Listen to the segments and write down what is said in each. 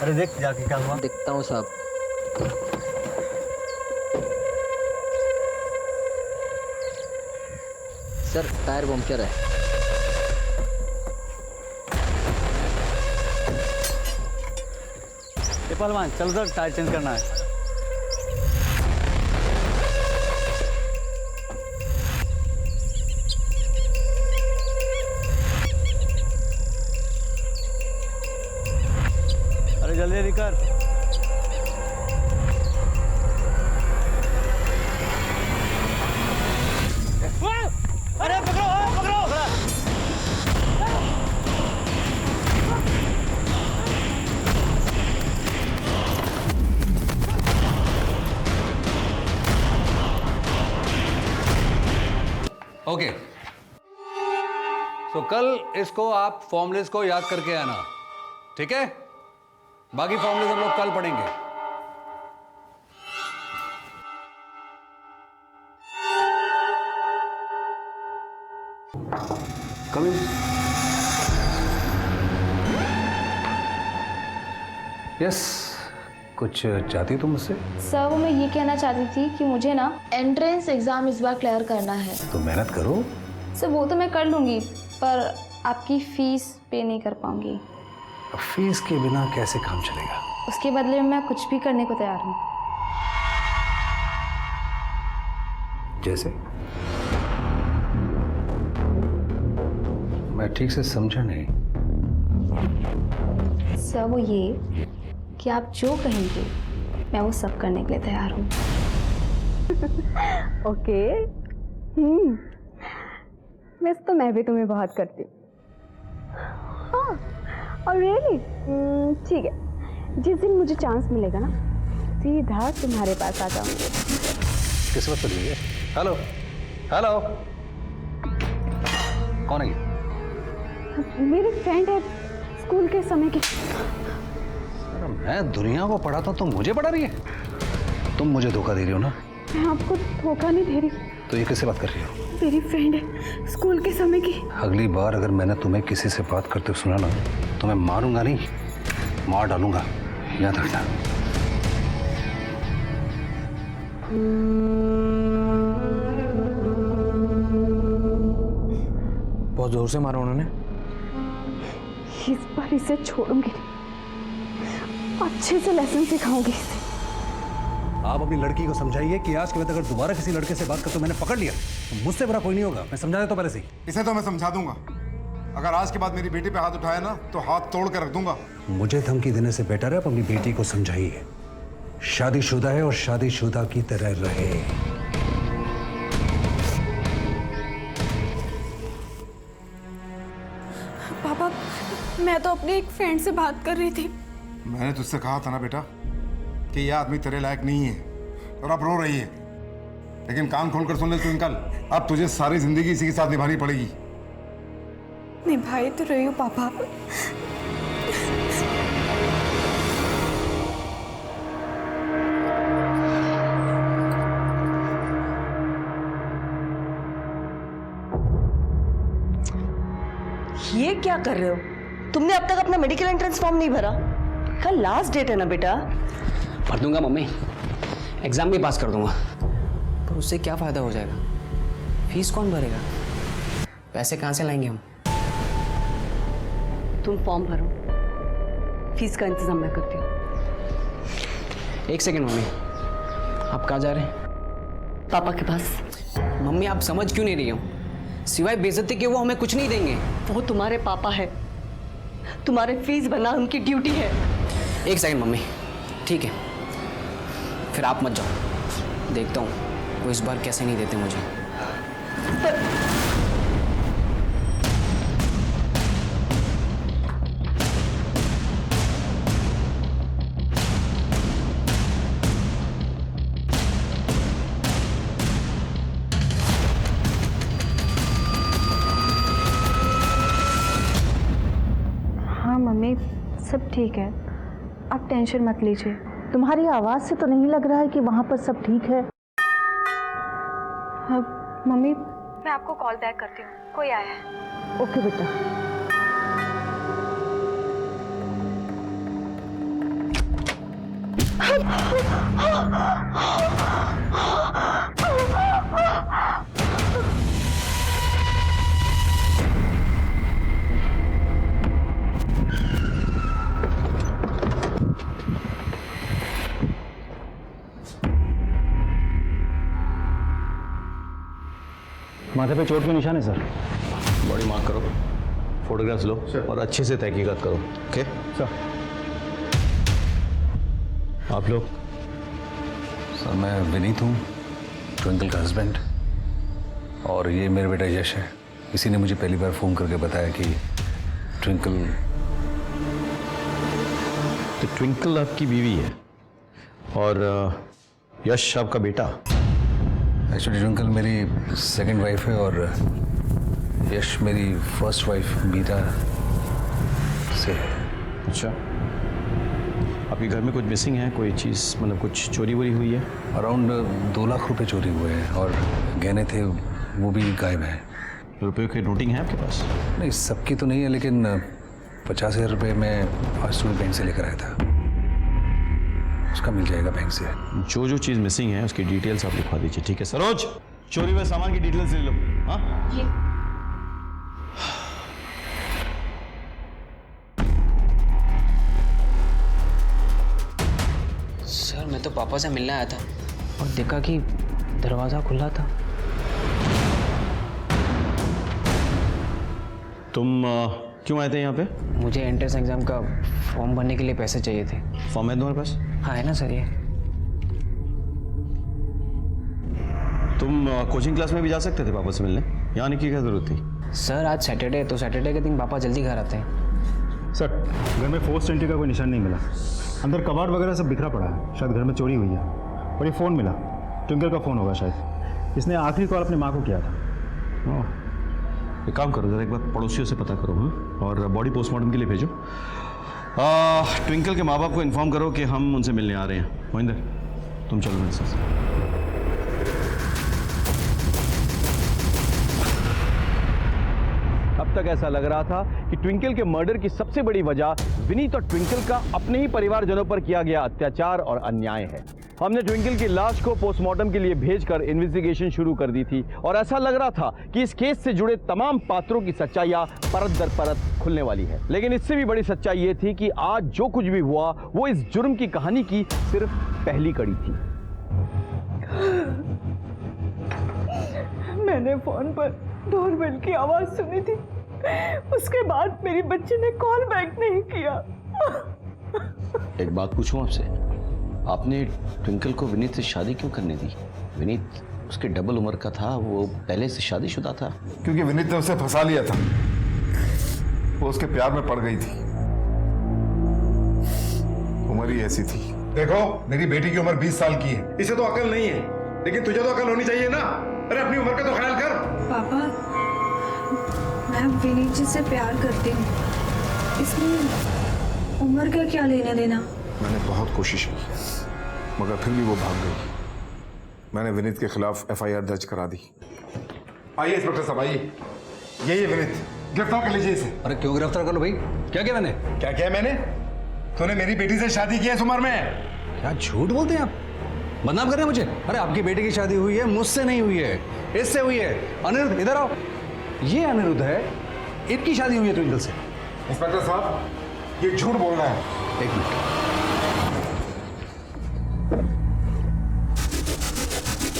अरे देख जाके क्या हुआ। दिखता हूँ साहब। सर टायर पंक्चर है। पहलवान चल सर, टायर चेंज करना है। अरे जल्दी जल्दी कर। अरे पकड़ो पकड़ो। ओके, तो कल इसको आप फॉर्मूलेस को याद करके आना, ठीक है? बाकी फॉर्मूलेस हम लोग कल पढ़ेंगे। कम इन। यस, कुछ चाहती तुम मुझसे? सर वो मैं ये कहना चाहती थी कि मुझे ना एंट्रेंस एग्जाम इस बार क्लियर करना है। तो मेहनत करो। सर वो तो मैं कर लूँगी, पर आपकी फीस पे नहीं कर पाऊँगी। अब फीस के बिना कैसे काम चलेगा? उसके बदले में मैं कुछ भी करने को तैयार हूँ। जैसे? मैं ठीक से समझा नहीं। सर वो ये कि आप जो कहेंगे मैं वो सब करने के लिए तैयार हूँ। ओके। वैसे तो मैं भी तुम्हें बहुत करती हूँ। हाँ, और रियली ठीक है, जिस दिन मुझे चांस मिलेगा ना सीधा तुम्हारे पास आ जाऊंगी। किस बात कर रही है? हेलो हेलो, कौन है ये? मेरी फ्रेंड है स्कूल के समय की। अरे मैं दुनिया को पढ़ाता हूँ, तुम मुझे पढ़ा रही है? तुम मुझे धोखा दे रही हो ना? मैं आपको धोखा नहीं दे रही। तो ये किससे बात कर रही हो? मेरी फ्रेंड है स्कूल के समय की। अगली बार अगर मैंने तुम्हें किसी से बात करते हुए सुना ना तो मैं मारूंगा नहीं, मार डालूंगा, याद रखना। बहुत जोर से मारा उन्होंने। इस बार इसे छोड़ूंगी, अच्छे से लेसन सिखाऊंगी इसे। आप अपनी लड़की को समझाइए कि आज के बाद अगर दोबारा किसी लड़के से बात करते मैंने पकड़ लिया तो मुझसे बुरा कोई नहीं होगा। मैं समझा देता हूं पहले से ही। इसे तो मैं समझा दूंगा, अगर आज के बाद मेरी बेटी पे हाथ उठाया ना तो हाथ तोड़ के रख दूंगा। मुझे धमकी देने से बेटर है आप अपनी बेटी को समझाइए, शादीशुदा है और शादीशुदा की तरह रहे। पापा, मैं तो अपनी एक फ्रेंड से बात कर रही थी। मैंने तुझसे कहा था ना बेटा कि ये आदमी तेरे लायक नहीं है, और अब रो रही है। लेकिन कान खोलकर सुन ले ट्विंकल, अब तुझे सारी जिंदगी इसी के साथ निभानी पड़ेगी। निभाई तो रही हूँ पापा। ये क्या कर रहे हो? तुमने अब तक अपना मेडिकल एंट्रेंस फॉर्म नहीं भरा? कल लास्ट डेट है ना बेटा। भर दूंगा मम्मी, एग्जाम भी पास कर दूंगा। पर उससे क्या फायदा हो जाएगा? फीस कौन भरेगा? पैसे कहाँ से लाएंगे हम? तुम फॉर्म भरो, फीस का इंतजाम मैं करती हूँ। एक सेकंड मम्मी, आप कहाँ जा रहे हैं? पापा के पास। मम्मी आप समझ क्यों नहीं रही हो? सिवाय बेइज्जती के वो हमें कुछ नहीं देंगे। वो तुम्हारे पापा है, तुम्हारे फीस भरना उनकी ड्यूटी है। एक सेकंड मम्मी, ठीक है फिर आप मत जाओ, देखता हूँ वो इस बार कैसे नहीं देते मुझे। हाँ मम्मी, सब ठीक है, आप टेंशन मत लीजिए। तुम्हारी आवाज़ से तो नहीं लग रहा है कि वहाँ पर सब ठीक है। हाँ मम्मी, मैं आपको कॉल बैक करती हूँ, कोई आया है। ओके बेटा। माथे पे चोट के निशान है सर। बॉडी मार्क करो, फोटोग्राफ्स लो और अच्छे से तहकीकात करो। Okay sir. आप लोग? सर मैं विनीत हूँ, ट्विंकल का हस्बैंड, और ये मेरा बेटा यश है। इसी ने मुझे पहली बार फ़ोन करके बताया कि ट्विंकल। तो ट्विंकल आपकी बीवी है और यश आपका बेटा? एक्चुअली ट्विंकल मेरी सेकंड वाइफ है और यश मेरी फर्स्ट वाइफ मीरा से। अच्छा, आपके घर में कुछ मिसिंग है? कोई चीज़ मतलब कुछ चोरी वोरी हुई है? अराउंड 2 लाख रुपए चोरी हुए हैं और गहने थे वो भी गायब हैं। रुपये की नोटिंग है आपके पास? नहीं, सबकी तो नहीं है, लेकिन 50,000 रुपये मैं आज सुबह बैंक से लेकर आया था, उसका मिल जाएगा बैंक से। जो जो चीज़ मिसिंग है उसकी डिटेल्स आप लिखवा दीजिए, ठीक है? सरोज, चोरी हुए सामान की डिटेल्स ले लो। हाँ जी। सर मैं तो पापा से मिलने आया था और देखा कि दरवाज़ा खुला था। तुम क्यों आए थे यहाँ पे? मुझे एंट्रेंस एग्ज़ाम का फॉर्म भरने के लिए पैसे चाहिए थे। फॉर्म है तुम्हारे पास? हाँ है ना सर ये। तुम कोचिंग क्लास में भी जा सकते थे पापा से मिलने, यहाँ आने की क्या जरूरत थी? सर आज सैटरडे है तो सैटरडे के दिन पापा जल्दी घर आते हैं। सर घर में फोर्स एंट्री का कोई निशान नहीं मिला, अंदर कबाड़ वगैरह सब बिखरा पड़ा है, शायद घर में चोरी हुई है। और ये फ़ोन मिला, ट्विंकल का फ़ोन होगा शायद, इसने आखिरी कॉल अपने माँ को किया था। एक काम करो, जरा एक बार पड़ोसियों से पता करो। हाँ, और बॉडी पोस्टमार्टम के लिए भेजो। ट्विंकल के माँ बाप को इन्फॉर्म करो कि हम उनसे मिलने आ रहे हैं। मोहिंदर तुम चलो मेरे साथ। अब तक ऐसा लग रहा था कि ट्विंकल के मर्डर की सबसे बड़ी वजह विनीत और ट्विंकल का अपने ही परिवारजनों पर किया गया अत्याचार और अन्याय है। हमने ट्विंकल की लाश को पोस्टमार्टम के लिए भेजकर इन्वेस्टिगेशन शुरू कर दी थी और ऐसा लग रहा था कि इस केस से जुड़े तमाम पात्रों की सच्चाइयां परत दर परत खुलने वाली है। लेकिन इससे भी बड़ी सच्चाई ये थी कि आज जो कुछ भी हुआ वो इस जुर्म की कहानी की सिर्फ पहली कड़ी थी। मैंने फोन पर डोरबेल की आवाज सुनी थी, उसके बाद मेरी बच्ची ने कॉल बैक नहीं किया। एक बात पूछूं आपसे, आपने ट्विंकल को विनीत से शादी क्यों करने दी? विनीत उसके डबल उम्र का था, वो पहले से शादीशुदा था। क्योंकि विनीत ने उसे फंसा लिया था, वो उसके प्यार में पड़ गई थी। उम्र ही ऐसी थी। देखो मेरी बेटी की उम्र 20 साल की है, इसे तो अकल नहीं है, लेकिन तुझे तो अकल होनी चाहिए ना। अरे अपनी उम्र का तो ख्याल कर। पापा मैं विनीत जी से प्यार करती हूँ, इसमें उम्र का क्या लेना देना। मैंने बहुत कोशिश की मगर फिर भी वो भाग गई। मैंने विनीत के खिलाफ FIR दर्ज करा दी। आइए इंस्पेक्टर साहब, आइए। यही है विनीत, गिरफ्तार कर लीजिए इसे। अरे क्यों गिरफ्तार कर लो भाई? क्या किया मैंने? क्या किया मैंने? तूने मेरी बेटी से शादी की है इस उम्र में। क्या झूठ बोलते हैं आप? बदनाम कर रहे हैं मुझे? अरे आपकी बेटी की शादी हुई है, मुझसे नहीं हुई है, इससे हुई है। अनिरुद्ध इधर आओ। ये अनिरुद्ध है, इनकी शादी हुई है ट्विंकल से। इंस्पेक्टर साहब ये झूठ बोल रहा है। एक मिनट,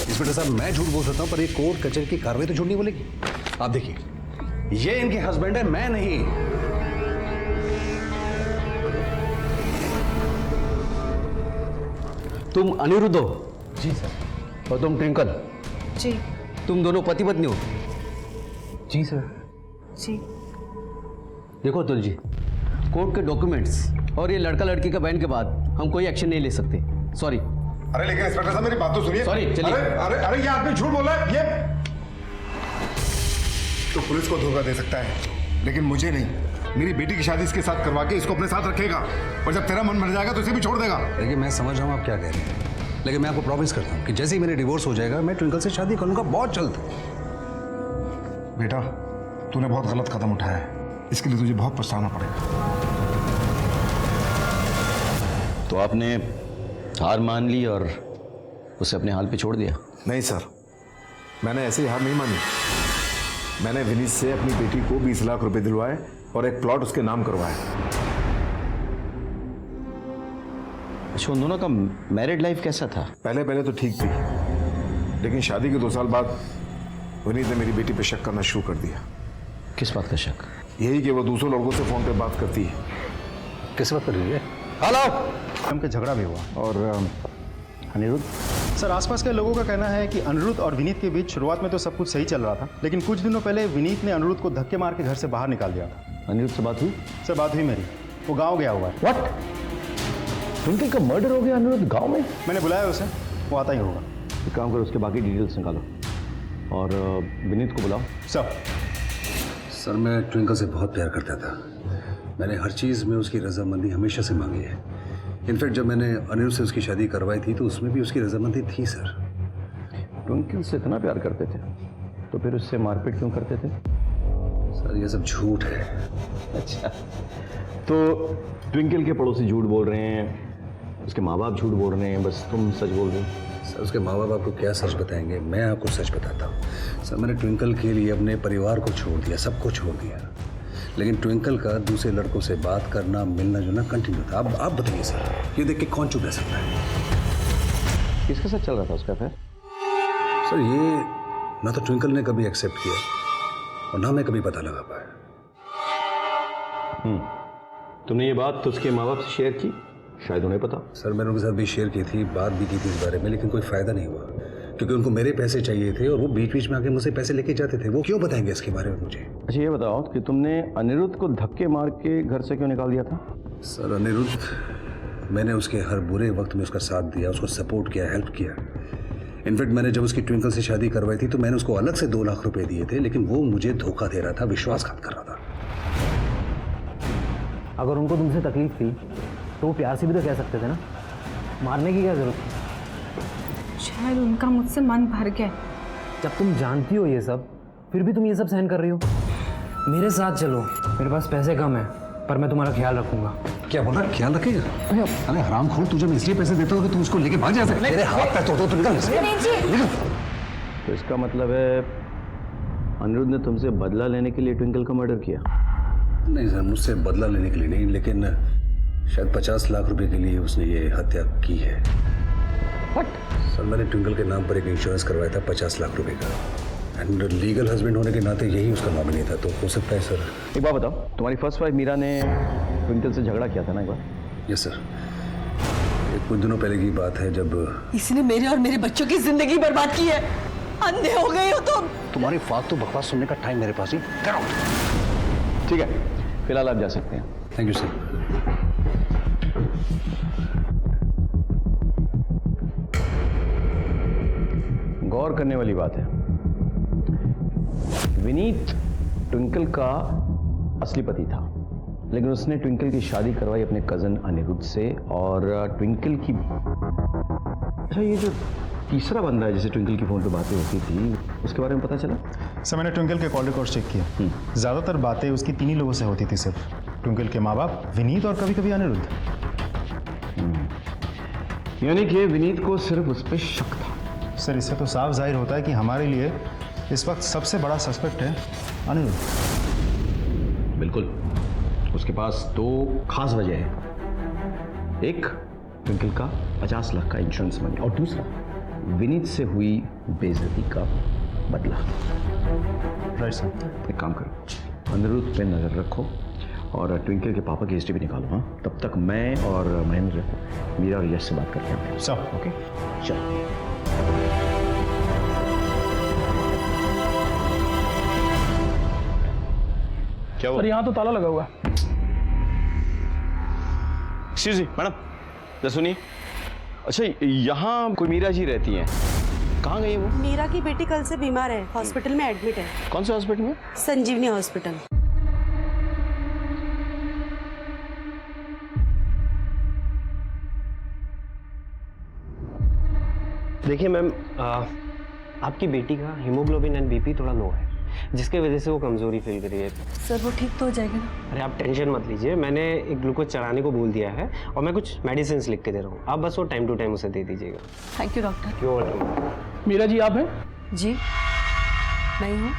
इंस्पेक्टर साहब मैं झूठ बोल सकता हूं पर ये कोर्ट कचहरी की कार्रवाई तो झूठ नहीं बोलेगी। आप देखिए, ये इनके हस्बैंड है, मैं नहीं। तुम अनिरुद्ध हो? जी सर। और तुम ट्विंकल? जी। तुम दोनों पति पत्नी हो? जी सर। जी। देखो अतुल जी, कोर्ट के डॉक्यूमेंट्स और ये लड़का लड़की का बयान के बाद हम कोई एक्शन नहीं ले सकते। सॉरी। अरे लेकिन इंस्पेक्टर साहब मेरी बात तो सुनिए। सॉरी, चलिए। अरे अरे अरे ये आदमी झूठ बोल रहा है। ये तो पुलिस को धोखा दे सकता है लेकिन मुझे नहीं। मेरी बेटी की शादी इसके साथ करवा के इसको अपने साथ रखेगा और जब तेरा मन भर जाएगा तो इसे भी छोड़ देगा। देखिए मैं समझ रहा हूँ आप क्या कह रहे हैं, लेकिन मैं आपको प्रॉमिस करता हूँ कि जैसे ही मेरे डिवोर्स हो जाएगा मैं ट्विंकल से शादी करूँगा बहुत जल्द। बेटा तूने बहुत गलत कदम उठाया है, इसके लिए तुझे बहुत पछताना पड़ेगा। तो आपने हार मान ली और उसे अपने हाल पे छोड़ दिया? नहीं सर, मैंने ऐसे ही हार नहीं मानी। मैंने विनीत से अपनी बेटी को 20 लाख रुपए दिलवाए और एक प्लॉट उसके नाम करवाया। अच्छा, उन दोनों का मैरिड लाइफ कैसा था? पहले तो ठीक थी, लेकिन शादी के 2 साल बाद विनीत ने मेरी बेटी पे शक करना शुरू कर दिया। किस बात का शक? यही कि वो दूसरे लड़कों से फोन पे बात करती है। किस बात कर रही है? हेलो, हम के झगड़ा भी हुआ। और अनिरुद्ध सर, आसपास के लोगों का कहना है कि अनिरुद्ध और विनीत के बीच शुरुआत में तो सब कुछ सही चल रहा था, लेकिन कुछ दिनों पहले विनीत ने अनिरुद्ध को धक्के मार के घर से बाहर निकाल दिया था। अनिरुद्ध से बात हुई? सर, बात हुई मेरी, वो गाँव गया हुआ है। व्हाट? ट्विंकल का मर्डर हो गया अनिरुद्ध गांव में? मैंने बुलाया उसे, वो आता ही होगा। एक काम करो, उसके बाकी डिटेल्स निकालो और विनीत को बुलाओ। सर, मैं ट्विंकल से बहुत प्यार करता था। मैंने हर चीज़ में उसकी रजामंदी हमेशा से मांगी है। इनफैक्ट जब मैंने अनिरुद्ध से उसकी शादी करवाई थी तो उसमें भी उसकी रजामंदी थी सर। ट्विंकल से इतना प्यार करते थे तो फिर उससे मारपीट क्यों करते थे? सर, ये सब झूठ है। अच्छा, तो ट्विंकल के पड़ोसी झूठ बोल रहे हैं, उसके माँ बाप झूठ बोल रहे हैं, बस तुम सच बोल रहे हो? सर, उसके माँ बाप आपको क्या सच बताएंगे, मैं आपको सच बताता हूँ। सर, मैंने ट्विंकल के लिए अपने परिवार को छोड़ दिया, सबको छोड़ दिया, लेकिन ट्विंकल का दूसरे लड़कों से बात करना, मिलना जुलना कंटिन्यू था। अब आप बताइए सर, ये देख के कौन चुप रह सकता है? किसके साथ चल रहा था उसका अफेयर? सर, ये ना तो ट्विंकल ने कभी एक्सेप्ट किया और ना मैं कभी पता लगा पाया। तुमने ये बात तो उसके माँ बाप से शेयर की? शायद उन्हें पता। सर, मैंने उनके साथ भी शेयर की थी, बात भी की थी इस बारे में, लेकिन कोई फ़ायदा नहीं हुआ क्योंकि उनको मेरे पैसे चाहिए थे और वो बीच बीच में आके मुझसे पैसे लेके जाते थे। वो क्यों बताएंगे इसके बारे में मुझे? अच्छा, ये बताओ कि तुमने अनिरुद्ध को धक्के मार के घर से क्यों निकाल दिया था? सर, अनिरुद्ध, मैंने उसके हर बुरे वक्त में उसका साथ दिया, उसको सपोर्ट किया, हेल्प किया। इनफैक्ट मैंने जब उसकी ट्विंकल से शादी करवाई थी तो मैंने उसको अलग से 2 लाख रुपए दिए थे, लेकिन वो मुझे धोखा दे रहा था, विश्वासघात कर रहा था। अगर उनको तुमसे तकलीफ थी तो वो प्यार से भी तो कह सकते थे ना, मारने की क्या जरूरत थी? शायद उनका मुझसे मन भर गया। जब तुम जानती हो ये सब, फिर भी तुम ये सब सहन कर रही हो। मेरे साथ चलो, मेरे पास पैसे कम है पर मैं तुम्हारा ख्याल रखूंगा। क्या बोल रहा? ख्याल रखेगा? अरे हरामखोर, तुझे मैं इसलिए पैसे देता हूँ कि तू उसको लेके भाग जा सकता है। मेरे हाथ पैर तोड़ दो, तू निकल। तो इसका मतलब है अनिरुद्ध ने तुमसे बदला लेने के लिए ट्विंकल का मर्डर किया? नहीं सर, मुझसे बदला लेने के लिए नहीं, लेकिन शायद 50 लाख रुपए के लिए उसने ये हत्या की है। What? सर, मैंने ट्विंकल के नाम पर एक इंश्योरेंस करवाया था 50 लाख रुपए का, एंड लीगल हस्बैंड होने के नाते यही उसका नॉमिनी था, तो हो सकता है सर। एक बात बताओ, तुम्हारी फर्स्ट वाइफ मीरा ने ट्विंकल से झगड़ा किया था ना एक बार? यस सर, ये कुछ दिनों पहले की बात है जब इसने मेरे और मेरे बच्चों की जिंदगी बर्बाद की है। अंधे हो गए हो तुम। तुम्हारी फालतू बकवास सुनने का टाइम मेरे पास ही। ठीक है, फिलहाल आप जा सकते हैं। Thank you sir. गौर करने वाली बात है, विनीत ट्विंकल का असली पति था, लेकिन उसने ट्विंकल की शादी करवाई अपने कजन अनिरुद्ध से। और ट्विंकल की, अच्छा, ये जो तीसरा बंदा है जिसे ट्विंकल की फोन पे बातें होती थी, उसके बारे में पता चला? सर, मैंने ट्विंकल के कॉल रिकॉर्ड चेक किया। ज़्यादातर बातें उसकी 3 ही लोगों से होती थी, सिर्फ ट्विंकल के माँ बाप, विनीत और कभी कभी अनिरुद्ध। यानी कि विनीत को सिर्फ उस पर शक था। सर, इससे तो साफ जाहिर होता है कि हमारे लिए इस वक्त सबसे बड़ा सस्पेक्ट है अनिरुद्ध। बिल्कुल, उसके पास 2 खास वजह है। एक, ट्विंकल का 50 लाख का इंश्योरेंस मनी, और दूसरा, विनीत से हुई बेइज्जती का बदला। Right sir. एक काम करो, अनिरुद्ध पे नजर रखो और ट्विंकल के पापा की हिस्ट्री भी निकालो। हाँ, तब तक मैं और महेंद्र मीरा और यश से बात करते हैं। सर, ओके, चलो। क्या हुआ? सर, यहाँ तो ताला लगा हुआ है। एक्सक्यूज मी मैडम, जरा सुनिए। अच्छा, यहाँ कोई मीरा जी रहती हैं, कहाँ गई है वो? मीरा की बेटी कल से बीमार है, हॉस्पिटल में एडमिट है। कौन से हॉस्पिटल में? संजीवनी हॉस्पिटल। देखिए मैम, आपकी बेटी का हीमोग्लोबिन एंड बीपी थोड़ा लो है, जिसकी वजह से वो कमज़ोरी फील कर रही है। सर वो ठीक तो हो जाएगा ना? अरे आप टेंशन मत लीजिए, मैंने एक ग्लूकोज चढ़ाने को बोल दिया है और मैं कुछ मेडिसिन लिख के दे रहा हूँ, आप बस वो टाइम टू टाइम उसे दे दीजिएगा। Thank you doctor. क्यों वेलकम। मीरा जी आप हैं? जी मैं ही हूँ।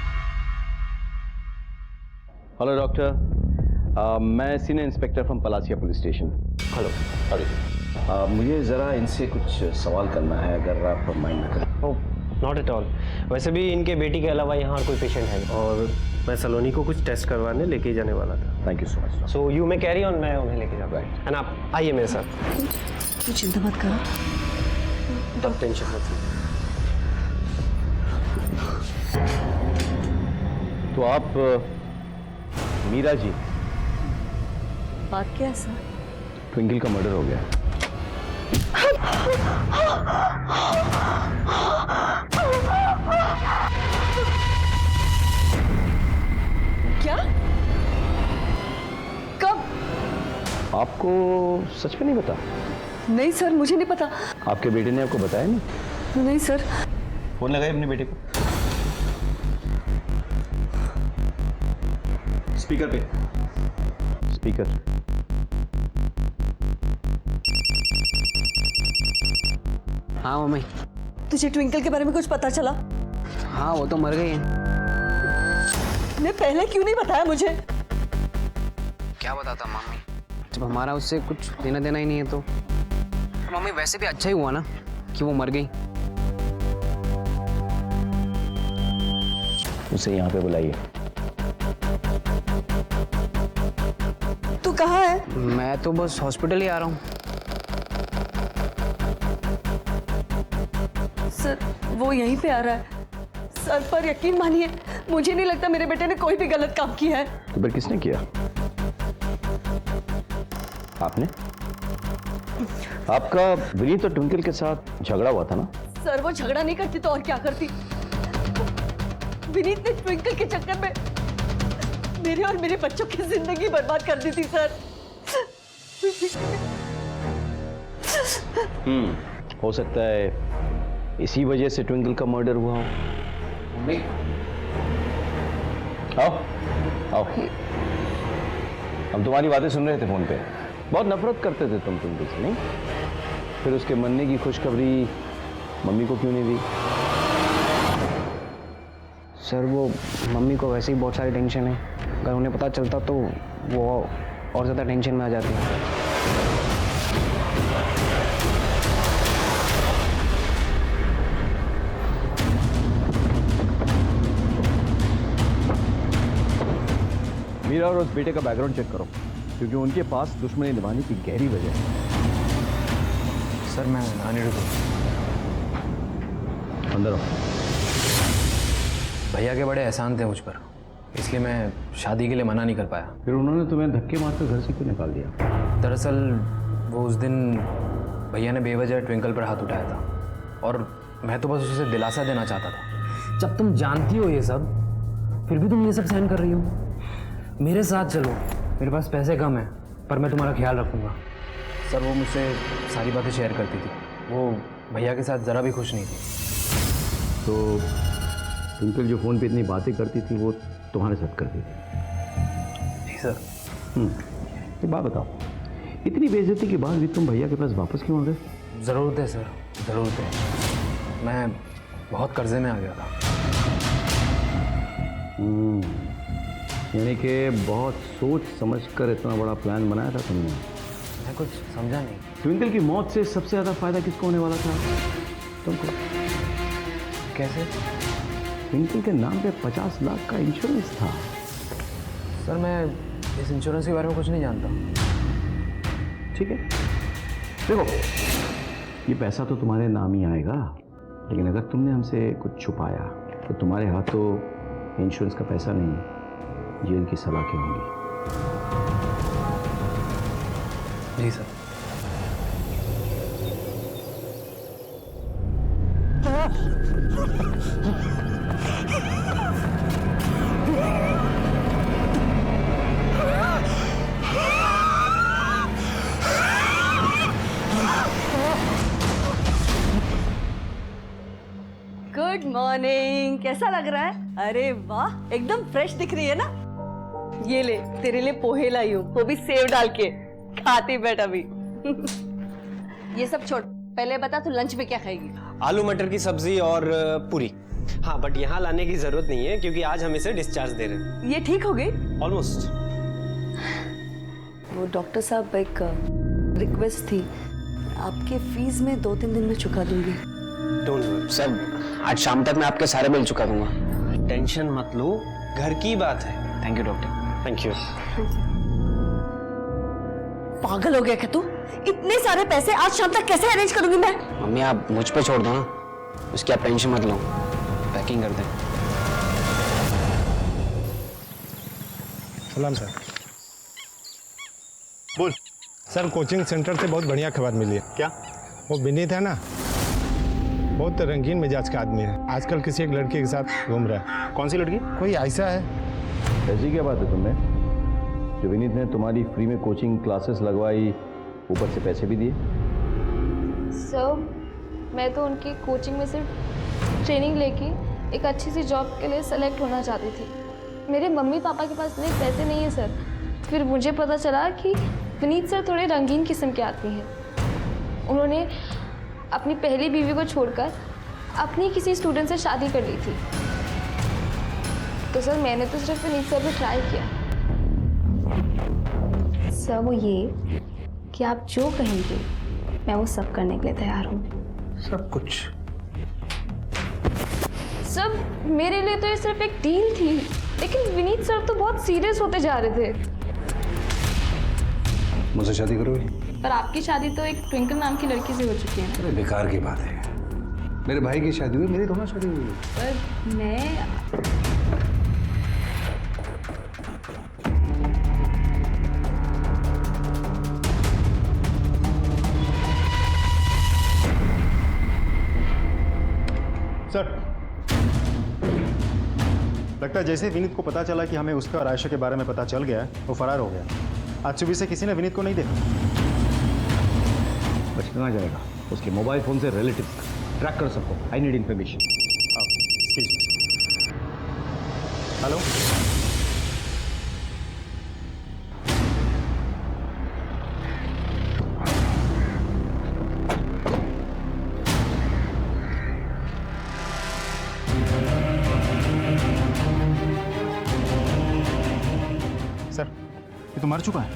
हेलो डॉक्टर, मैं senior inspector from Palasia police station. Hello अरे मुझे ज़रा इनसे कुछ सवाल करना है, अगर आप माइंड ना करें। Oh not at all. वैसे भी इनके बेटी के अलावा यहाँ और कोई पेशेंट है और मैं सलोनी को कुछ टेस्ट करवाने लेके जाने वाला था। Thank you so much. So you may carry on, मैं उन्हें लेके जाऊँ। राइट, एंड आप आइए मेरे साथ। तू चिंता मत करो। तब टेंशन मत लीजिए। तो आप मीरा जी, बात क्या है सर? ट्विंकल का मर्डर हो गया। क्या? कब? आपको सच में नहीं पता? नहीं सर मुझे नहीं पता। आपके बेटे ने आपको बताया नहीं? नहीं सर। फोन लगाए अपने बेटे को। स्पीकर पे। स्पीकर। हाँ मम्मी। तुझे ट्विंकल के बारे में कुछ पता चला? हाँ वो तो मर गई है। ने पहले क्यों नहीं बताया मुझे? क्या बताता मम्मी, जब हमारा उससे कुछ लेना देना ही नहीं है तो मम्मी वैसे भी अच्छा ही हुआ ना कि वो मर गई। उसे यहाँ पे बुलाइए। तू कहाँ है? मैं तो बस हॉस्पिटल ही आ रहा हूँ। सर वो यहीं पे आ रहा है। सर पर यकीन मानिए मुझे नहीं लगता मेरे बेटे ने कोई भी गलत काम किया है। तो फिर किसने किया? आपने? आपका विनीत और ट्विंकल के साथ झगड़ा हुआ था ना? सर वो झगड़ा नहीं करती तो और क्या करती? विनीत ने ट्विंकल के चक्कर में मेरे और मेरे बच्चों की जिंदगी बर्बाद कर दी थी सर। हो सकता है इसी वजह से ट्विंकल का मर्डर हुआ हो। मम्मी आओ आओ, हम तुम्हारी बातें सुन रहे थे फोन पे। बहुत नफरत करते थे तुम ट्विंकल से, नहीं? फिर उसके मरने की खुशखबरी मम्मी को क्यों नहीं दी? सर वो मम्मी को वैसे ही बहुत सारी टेंशन है, अगर उन्हें पता चलता तो वो और ज़्यादा टेंशन में आ जाती है। मीरा और उस बेटे का बैकग्राउंड चेक करो, क्योंकि उनके पास दुश्मनी निभाने की गहरी वजह है। सर मैं अनिरुद्ध हूँ। अंदर आओ। भैया के बड़े एहसान थे मुझ पर, इसलिए मैं शादी के लिए मना नहीं कर पाया। फिर उन्होंने तुम्हें धक्के मारकर घर से क्यों निकाल दिया? दरअसल वो उस दिन भैया ने बेवजह ट्विंकल पर हाथ उठाया था और मैं तो बस उसे दिलासा देना चाहता था। जब तुम जानती हो ये सब फिर भी तुम ये सब सहन कर रही हो। मेरे साथ चलो, मेरे पास पैसे कम है पर मैं तुम्हारा ख्याल रखूंगा। सर वो मुझसे सारी बातें शेयर करती थी, वो भैया के साथ ज़रा भी खुश नहीं थी। तो ट्विंकल जो फ़ोन पे इतनी बातें करती थी वो तुम्हारे साथ करती थी? जी सर। ये बात बताओ, इतनी बेइज्जती के बाद भी तुम भैया के पास वापस क्यों आ गए? ज़रूरत है सर, ज़रूरत है। मैं बहुत कर्जे में आ गया था। यानी कि बहुत सोच समझ कर इतना बड़ा प्लान बनाया था तुमने। मैं कुछ समझा नहीं। ट्विंकल की मौत से सबसे ज़्यादा फायदा किसको होने वाला था? तुमको। कैसे? ट्विंकल के नाम पे 50 लाख का इंश्योरेंस था। सर मैं इस इंश्योरेंस के बारे में कुछ नहीं जानता। ठीक है, देखो ये पैसा तो तुम्हारे नाम ही आएगा, लेकिन अगर तुमने हमसे कुछ छुपाया तो तुम्हारे हाथों इंश्योरेंस का पैसा नहीं, जेल की सलाखें होंगी। जी सर। गुड मॉर्निंग, कैसा लग रहा है? अरे वाह, एकदम फ्रेश दिख रही है ना। ये ले, तेरे लिए पोहे लाई हूँ, वो भी सेव डाल के। खाती बैठ अभी। ये सब छोड़, पहले बता तू लंच में क्या खाएगी? आलू मटर की सब्जी और पूरी। हाँ, बट यहाँ लाने की जरूरत नहीं है क्योंकि आज हम इसे डिस्चार्ज दे रहे हैं। ये ठीक हो गई? ऑलमोस्ट। वो डॉक्टर साहब, एक रिक्वेस्ट थी, आपके फीस में 2-3 दिन में चुका दूंगी। डोंट वरी सर, आज शाम तक मैं आपके सारे बिल चुका दूंगा। टेंशन मत लो, घर की बात है। Thank you doctor. Thank you. पागल हो गया क्या तू? इतने सारे पैसे आज शाम तक कैसे अरेंज करूंगी मैं? मम्मी आप मुझ पे छोड़ दो ना, उसकी आप टेंशन मत लो, पैकिंग कर दें। सलाम सर। बोल सर, कोचिंग सेंटर से बहुत बढ़िया खबर मिली है। क्या? वो विनीत है ना, बहुत रंगीन मिजाज का आदमी है, आजकल किसी एक लड़की के साथ घूम रहा है। कौन सी लड़की? कोई ऐसा है। ऐसी क्या बात है तुमने, जो विनीत ने तुम्हारी फ्री में कोचिंग क्लासेस लगवाई, ऊपर से पैसे भी दिए? सर, मैं तो उनकी कोचिंग में सिर्फ ट्रेनिंग लेके एक अच्छी सी जॉब के लिए सेलेक्ट होना चाहती थी। मेरे मम्मी पापा के पास इतने पैसे नहीं है सर। फिर मुझे पता चला कि विनीत सर थोड़े रंगीन किस्म के आदमी हैं। उन्होंने अपनी पहली बीवी को छोड़कर अपनी किसी स्टूडेंट से शादी कर ली थी। तो सर मैंने तो सिर्फ विनीत सर पे ट्राई किया। सर वो ये कि आप जो कहेंगे मैं वो सब करने के लिए तैयार हूँ। सब कुछ? सर मेरे लिए तो ये सिर्फ एक डील थी, लेकिन विनीत सर तो बहुत सीरियस होते जा रहे थे। मुझसे शादी करोगे? पर आपकी शादी तो एक ट्विंकल नाम की लड़की से हो चुकी है ना। अरे बेकार की बात है, मेरे भाई की शादी हुई, मेरी थोड़ा शादी हुई। पर मैं सर, लगता है जैसे विनीत को पता चला कि हमें उसका और आयशा के बारे में पता चल गया है, वो फरार हो गया। आज सुबह से किसी ने विनीत को नहीं देखा। बच कहाँ जाएगा? उसके मोबाइल फोन से रिलेटिव ट्रैक कर सबको। I need information. Hello, sir, ये तो मर चुका है।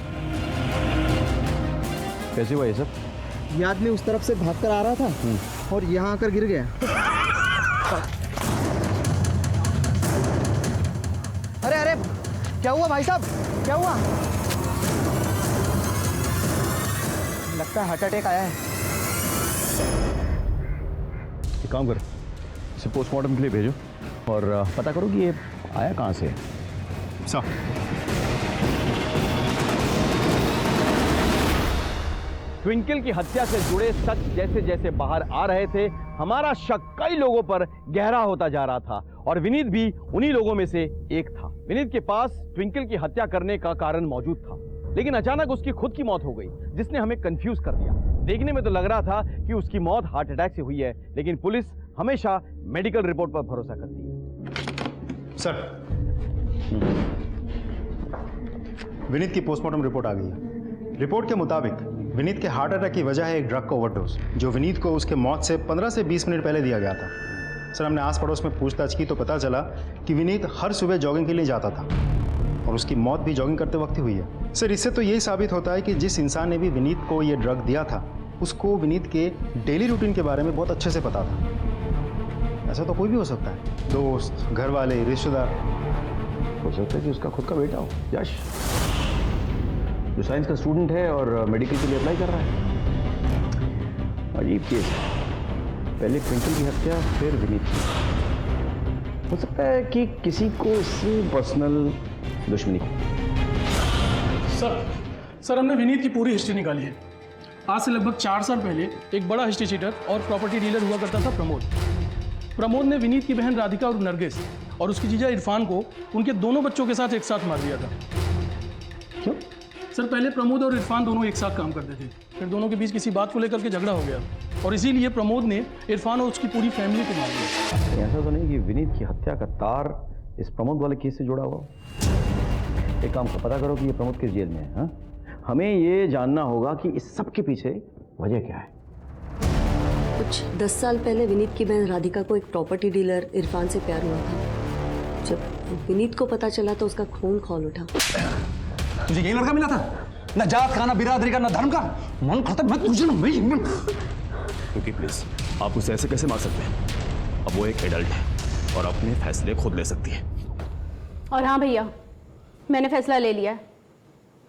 कैसे हुआ ये सब? ये आदमी उस तरफ से भागकर आ रहा था और यहाँ आकर गिर गया। अरे अरे, क्या हुआ भाई साहब, क्या हुआ? लगता है हार्ट अटैक आया है। एक काम कर, इसे पोस्टमार्टम के लिए भेजो और पता करो कि ये आया कहाँ से है। ट्विंकल की हत्या से जुड़े सच जैसे जैसे बाहर आ रहे थे, हमारा शक कई लोगों पर गहरा होता जा रहा था और विनीत भी उन्हीं लोगों में से एक था। विनीत के पास ट्विंकल की हत्या करने का कारण मौजूद था, लेकिन अचानक उसकी खुद की मौत हो गई, जिसने हमें कंफ्यूज कर दिया। देखने में तो लग रहा था कि उसकी मौत हार्ट अटैक से हुई है, लेकिन पुलिस हमेशा मेडिकल रिपोर्ट पर भरोसा करती है। सर, विनीत की पोस्टमार्टम रिपोर्ट आ गई है। रिपोर्ट के मुताबिक विनीत के हार्ट अटैक की वजह है एक ड्रग का ओवरडोज, जो विनीत को उसके मौत से 15 से 20 मिनट पहले दिया गया था। सर, हमने आस पड़ोस में पूछताछ की तो पता चला कि विनीत हर सुबह जॉगिंग के लिए जाता था और उसकी मौत भी जॉगिंग करते वक्त ही हुई है। सर, इससे तो यही साबित होता है कि जिस इंसान ने भी विनीत को ये ड्रग दिया था, उसको विनीत के डेली रूटीन के बारे में बहुत अच्छे से पता था। ऐसा तो कोई भी हो सकता है, दोस्त, घर वाले, रिश्तेदार। हो सकता है कि उसका खुद का बेटा हो, यश, जो साइंस का स्टूडेंट है और मेडिकल के लिए अप्लाई कर रहा है। अजीब केस है, पहले ट्विंकल की हत्या, फिर विनीत की। हो सकता है कि किसी को इससे पर्सनल दुश्मनी। सर हमने विनीत की पूरी हिस्ट्री निकाली है। आज से लगभग 4 साल पहले एक बड़ा हिस्ट्री चीटर और प्रॉपर्टी डीलर हुआ करता था प्रमोद ने विनीत की बहन राधिका और नरगिस और उसकी जीजा इरफान को उनके दोनों बच्चों के साथ एक साथ मार दिया था। क्यों? सर, पहले प्रमोद और इरफान दोनों एक साथ काम करते थे, फिर दोनों के बीच किसी बात को लेकर के झगड़ा हो गया। और इसीलिए प्रमोद ने इरफान और उसकी पूरी फैमिली को मार दिया। ऐसा तो नहीं कि विनीत की हत्या का तार इस प्रमोद वाले केस से जुड़ा हुआ? एक काम का पता करो कि ये प्रमोद किस जेल में है। हाँ? हमें ये जानना होगा कि इस सब के पीछे वजह क्या है। कुछ 10 साल पहले विनीत की बहन राधिका को एक प्रॉपर्टी डीलर इरफान से प्यार हुआ था। जब विनीत को पता चला तो उसका खून खौल उठा। तुझे यही लड़का मिला था? ना जात का, ना बिरादरी का, ना धर्म का। मन करता मैं तुझे ना मैं क्योंकि प्लीज आप उसे ऐसे कैसे मार सकते हैं? अब वो एक एडल्ट है और अपने फैसले खुद ले सकती है। और हाँ भैया, मैंने फैसला ले लिया है।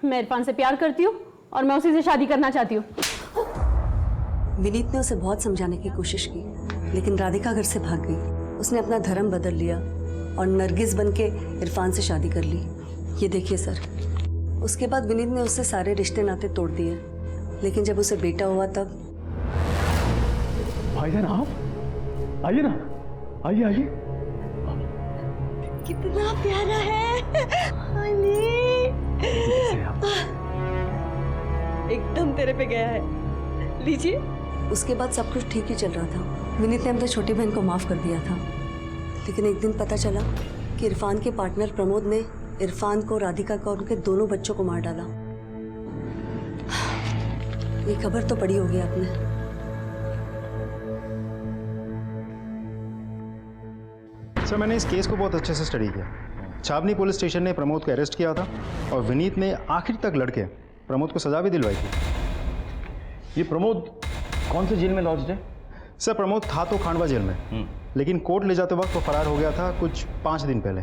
मैं इरफान से प्यार करती हूँ और मैं उसी से शादी करना चाहती हूँ। विनीत ने उसे बहुत समझाने की कोशिश की, लेकिन राधिका घर से भाग गई। उसने अपना धर्म बदल लिया और नरगिस बनके इरफान से शादी कर ली। ये देखिए सर, उसके बाद विनीत ने उससे सारे रिश्ते नाते तोड़ दिए, लेकिन जब उसे बेटा हुआ तब। भाईजान आप आइए ना, आइए आइए। कितना प्यारा है एकदम तेरे पे गया है। लीजिए। उसके बाद सब कुछ ठीक ही चल रहा था। विनीत ने अपनी छोटी बहन को माफ कर दिया था, लेकिन एक दिन पता चला कि इरफान के पार्टनर प्रमोद ने इरफान को, राधिका को और उनके दोनों बच्चों को मार डाला। ये खबर तो पड़ी होगी आपने। सर, मैंने इस केस को बहुत अच्छे से स्टडी किया। छावनी पुलिस स्टेशन ने प्रमोद को अरेस्ट किया था और विनीत ने आखिर तक लड़के प्रमोद को सजा भी दिलवाई थी। ये प्रमोद कौन से जेल में लॉज्ड है? सर, प्रमोद था तो खांडवा जेल में, लेकिन कोर्ट ले जाते वक्त वो फरार हो गया था कुछ 5 दिन पहले।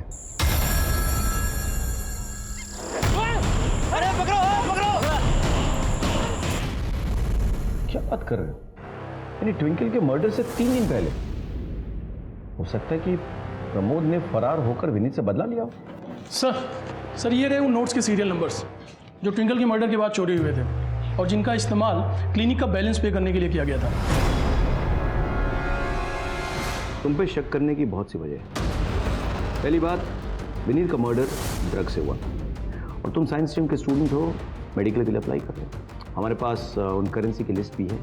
अरे पकड़ो पकड़ो! क्या बात कर रहे हो? यानी ट्विंकल के मर्डर से 3 दिन पहले? हो सकता है कि प्रमोद ने फरार होकर विनीत से बदला लिया हो। सर ये रहे उन नोट्स के सीरियल नंबर्स जो ट्विंकल के मर्डर के बाद चोरी हुए थे और जिनका इस्तेमाल क्लिनिक का बैलेंस पे करने के लिए किया गया था। तुम पे शक करने की बहुत सी वजह है। पहली बात, विनीत का मर्डर ड्रग से हुआ और तुम साइंस स्ट्रीम के स्टूडेंट हो, मेडिकल के लिए अप्लाई कर रहे हो। हमारे पास उन करेंसी की लिस्ट भी है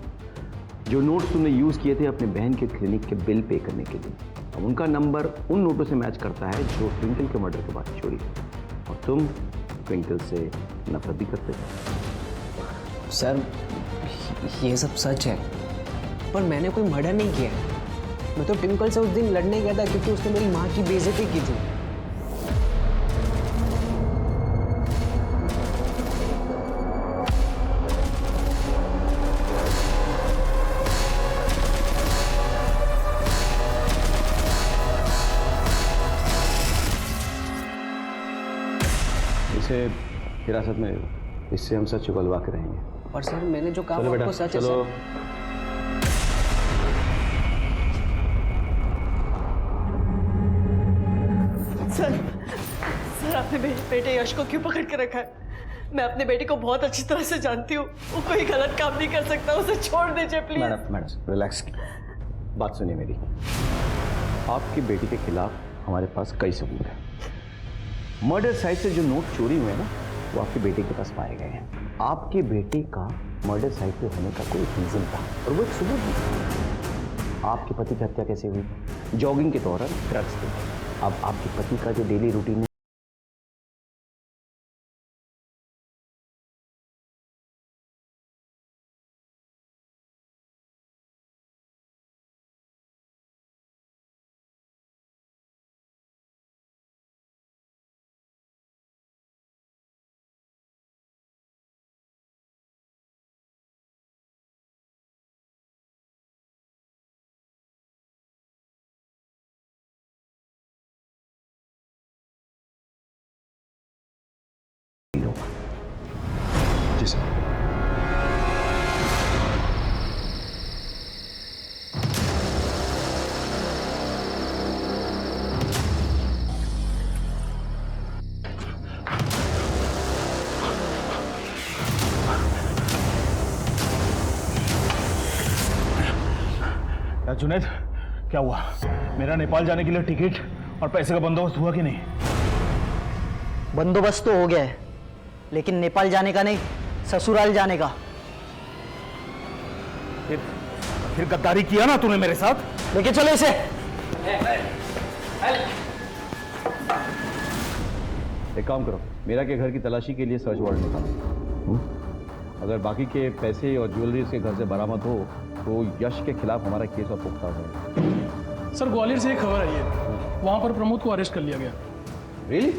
जो नोट्स तुमने यूज़ किए थे अपने बहन के क्लिनिक के बिल पे करने के लिए। अब उनका नंबर उन नोटों से मैच करता है जो ट्विंकल के मर्डर के बाद चोरी हुई, और तुम ट्विंकल से नफरत भी करते थे। सर, ये सब सच है, पर मैंने कोई मर्डर नहीं किया है। मैं तो ट्विंकल से उस दिन लड़ने गया था क्योंकि उसने मेरी माँ की बेइज्जती की थी। इसे हिरासत में ले लो, इससे हम सच उगलवा के रहेंगे। और सर, मैंने जो कहा चलो वो बेटा, आपको सच है चलो। सर आपने मेरे बेटे यश को क्यों पकड़ के रखा है? मैं अपने बेटे को बहुत अच्छी तरह से जानती हूँ, वो कोई गलत काम नहीं कर सकता। उसे छोड़ दीजिए प्लीज। मैडम रिलैक्स, बात सुनिए मेरी। आपकी बेटी के खिलाफ हमारे पास कई सबूत हैं। मर्डर साइट से जो नोट चोरी हुए ना, वो आपके बेटे के पास पाए गए हैं। आपके बेटे का मर्डर साइट पे होने का कोई रीजन था और वो एक सबूत भी। आपके पति की हत्या कैसे हुई? जॉगिंग के दौरान ड्रग्स थे। अब आपके पति का जो डेली रूटीन है, जी सर। जुनैद, क्या हुआ? मेरा नेपाल जाने के लिए टिकट और पैसे का बंदोबस्त हुआ कि नहीं? बंदोबस्त तो हो गया है, लेकिन नेपाल जाने का नहीं, ससुराल जाने का। फिर गद्दारी किया ना तूने मेरे साथ। लेके चलो इसे। एक काम करो, मीरा के घर की तलाशी के लिए सर्च वारंट निकालो। अगर बाकी के पैसे और ज्वेलरी उसके घर से बरामद हो तो यश के खिलाफ हमारा केस और पुख्ता होगा। सर ग्वालियर से एक खबर आई है, वहां पर प्रमोद को अरेस्ट कर लिया गया। रियली?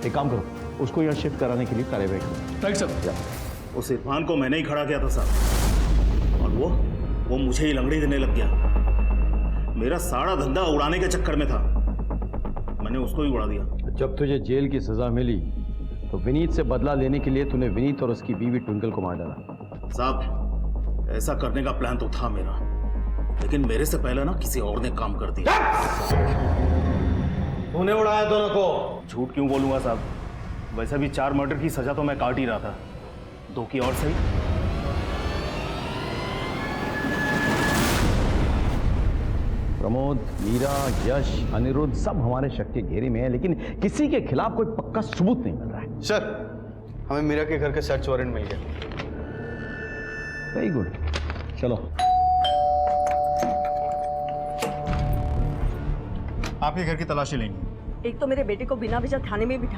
एक काम करो, उसको यहाँ शिफ्ट कराने के लिए कार्यवाही करो। Right sir. उस इरफान को मैंने ही खड़ा किया था साहब, और वो मुझे ही लंगड़ी देने लग गया। मेरा सारा धंधा उड़ाने के चक्कर में था, मैंने उसको ही उड़ा दिया। जब तुझे जेल की सजा मिली तो विनीत से बदला लेने के लिए तूने विनीत और उसकी बीवी ट्विंकल को मार डाला। साहब ऐसा करने का प्लान तो था मेरा, लेकिन मेरे से पहले ना किसी और ने काम कर दिया। तूने उड़ाया दोनों को। झूठ क्यों बोलूंगा साहब, वैसे भी 4 मर्डर की सजा तो मैं काट ही रहा था, 2 की और सही। प्रमोद, मीरा, यश, अनिरुद्ध सब हमारे शक के घेरे में है, लेकिन किसी के खिलाफ कोई पक्का सबूत नहीं मिल रहा है। सर हमें मीरा के घर का सर्च वारंट मिल गया। वेरी गुड, चलो। आपके घर की तलाशी लेंगे। एक तो मेरे बेटे को बिना वजह थाने में बिठा